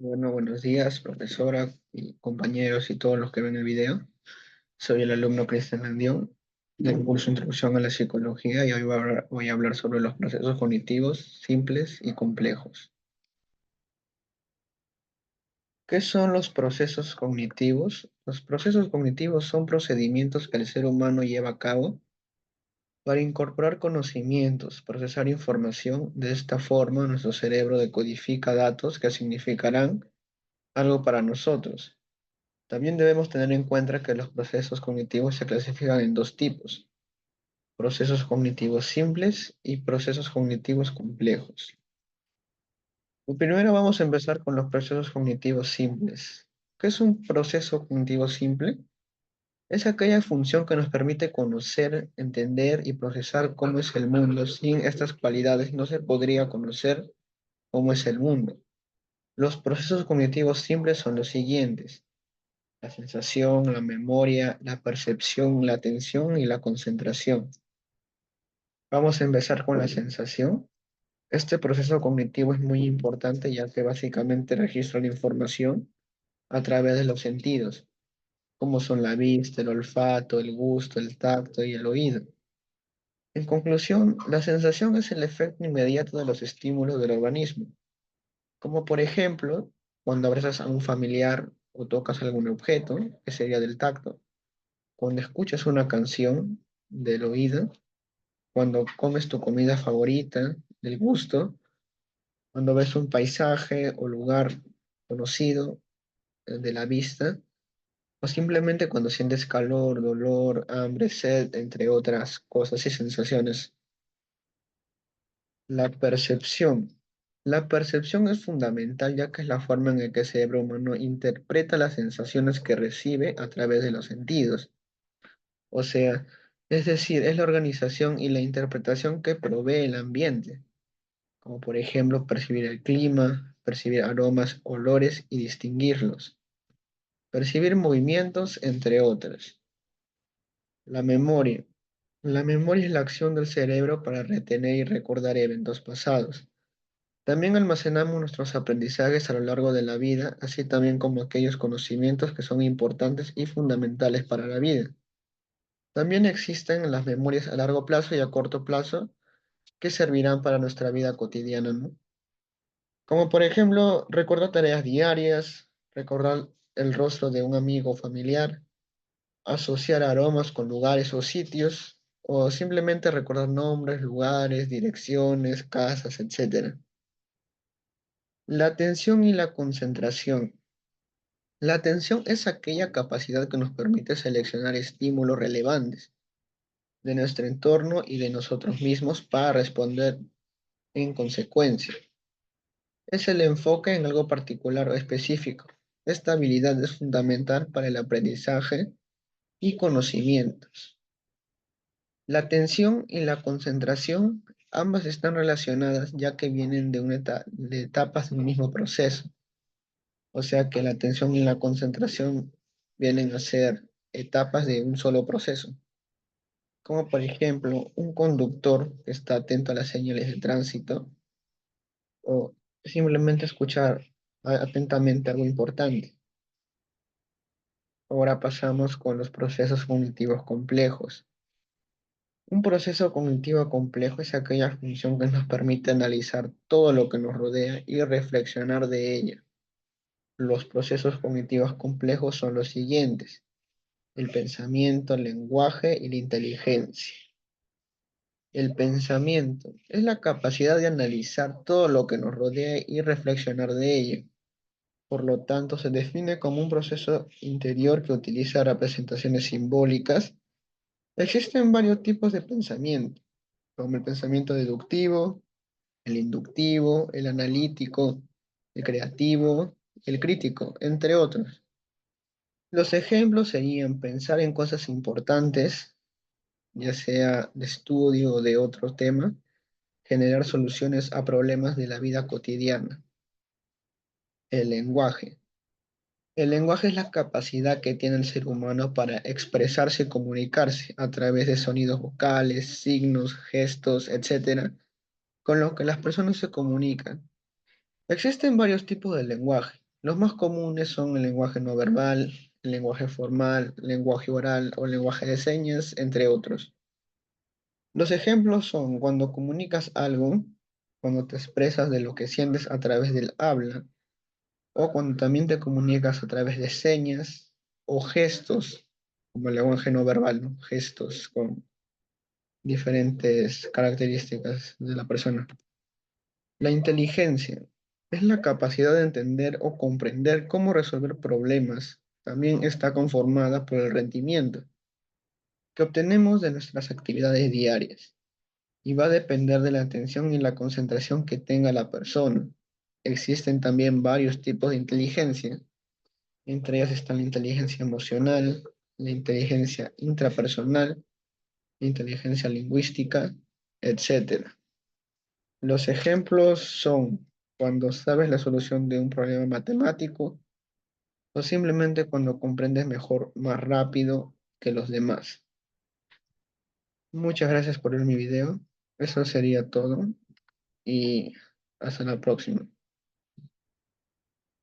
Bueno, buenos días, profesora y compañeros y todos los que ven el video. Soy el alumno Cristian Landión del curso Introducción a la Psicología y hoy voy a hablar sobre los procesos cognitivos simples y complejos. ¿Qué son los procesos cognitivos? Los procesos cognitivos son procedimientos que el ser humano lleva a cabo para incorporar conocimientos, procesar información. De esta forma, nuestro cerebro decodifica datos que significarán algo para nosotros. También debemos tener en cuenta que los procesos cognitivos se clasifican en dos tipos: procesos cognitivos simples y procesos cognitivos complejos. Primero vamos a empezar con los procesos cognitivos simples. ¿Qué es un proceso cognitivo simple? Es aquella función que nos permite conocer, entender y procesar cómo es el mundo. Sin estas cualidades no se podría conocer cómo es el mundo. Los procesos cognitivos simples son los siguientes: la sensación, la memoria, la percepción, la atención y la concentración. Vamos a empezar con la sensación. Este proceso cognitivo es muy importante ya que básicamente registra la información a través de los sentidos, como son la vista, el olfato, el gusto, el tacto y el oído. En conclusión, la sensación es el efecto inmediato de los estímulos del organismo, como por ejemplo, cuando abrazas a un familiar o tocas algún objeto, que sería del tacto. Cuando escuchas una canción del oído, cuando comes tu comida favorita del gusto, cuando ves un paisaje o lugar conocido de la vista, o simplemente cuando sientes calor, dolor, hambre, sed, entre otras cosas y sensaciones. La percepción. La percepción es fundamental ya que es la forma en la que el cerebro humano interpreta las sensaciones que recibe a través de los sentidos. O sea, es decir, es la organización y la interpretación que provee el ambiente, como por ejemplo percibir el clima, percibir aromas, olores y distinguirlos, percibir movimientos, entre otros. La memoria. La memoria es la acción del cerebro para retener y recordar eventos pasados. También almacenamos nuestros aprendizajes a lo largo de la vida, así también como aquellos conocimientos que son importantes y fundamentales para la vida. También existen las memorias a largo plazo y a corto plazo que servirán para nuestra vida cotidiana, ¿no? Como por ejemplo, recordar tareas diarias, recordar el rostro de un amigo o familiar, asociar aromas con lugares o sitios, o simplemente recordar nombres, lugares, direcciones, casas, etcétera. La atención y la concentración. La atención es aquella capacidad que nos permite seleccionar estímulos relevantes de nuestro entorno y de nosotros mismos para responder en consecuencia. Es el enfoque en algo particular o específico. Esta habilidad es fundamental para el aprendizaje y conocimientos. La atención y la concentración ambas están relacionadas ya que vienen de etapas de un mismo proceso. O sea que la atención y la concentración vienen a ser etapas de un solo proceso. Como por ejemplo, un conductor que está atento a las señales de tránsito o simplemente escuchar atentamente algo importante. Ahora pasamos con los procesos cognitivos complejos. Un proceso cognitivo complejo es aquella función que nos permite analizar todo lo que nos rodea y reflexionar de ella. Los procesos cognitivos complejos son los siguientes: el pensamiento, el lenguaje y la inteligencia. El pensamiento es la capacidad de analizar todo lo que nos rodea y reflexionar de ello. Por lo tanto, se define como un proceso interior que utiliza representaciones simbólicas. Existen varios tipos de pensamiento, como el pensamiento deductivo, el inductivo, el analítico, el creativo, el crítico, entre otros. Los ejemplos serían pensar en cosas importantes, ya sea de estudio o de otro tema, generar soluciones a problemas de la vida cotidiana. El lenguaje. El lenguaje es la capacidad que tiene el ser humano para expresarse y comunicarse a través de sonidos vocales, signos, gestos, etcétera, con lo que las personas se comunican. Existen varios tipos de lenguaje. Los más comunes son el lenguaje no verbal, el lenguaje formal, lenguaje oral o lenguaje de señas, entre otros. Los ejemplos son cuando comunicas algo, cuando te expresas de lo que sientes a través del habla, o cuando también te comunicas a través de señas o gestos, como el lenguaje no verbal, ¿no? Gestos con diferentes características de la persona. La inteligencia es la capacidad de entender o comprender cómo resolver problemas. También está conformada por el rendimiento que obtenemos de nuestras actividades diarias y va a depender de la atención y la concentración que tenga la persona. Existen también varios tipos de inteligencia. Entre ellas están la inteligencia emocional, la inteligencia intrapersonal, la inteligencia lingüística, etcétera. Los ejemplos son cuando sabes la solución de un problema matemático o simplemente cuando comprendes mejor, más rápido que los demás. Muchas gracias por ver mi video. Eso sería todo y hasta la próxima.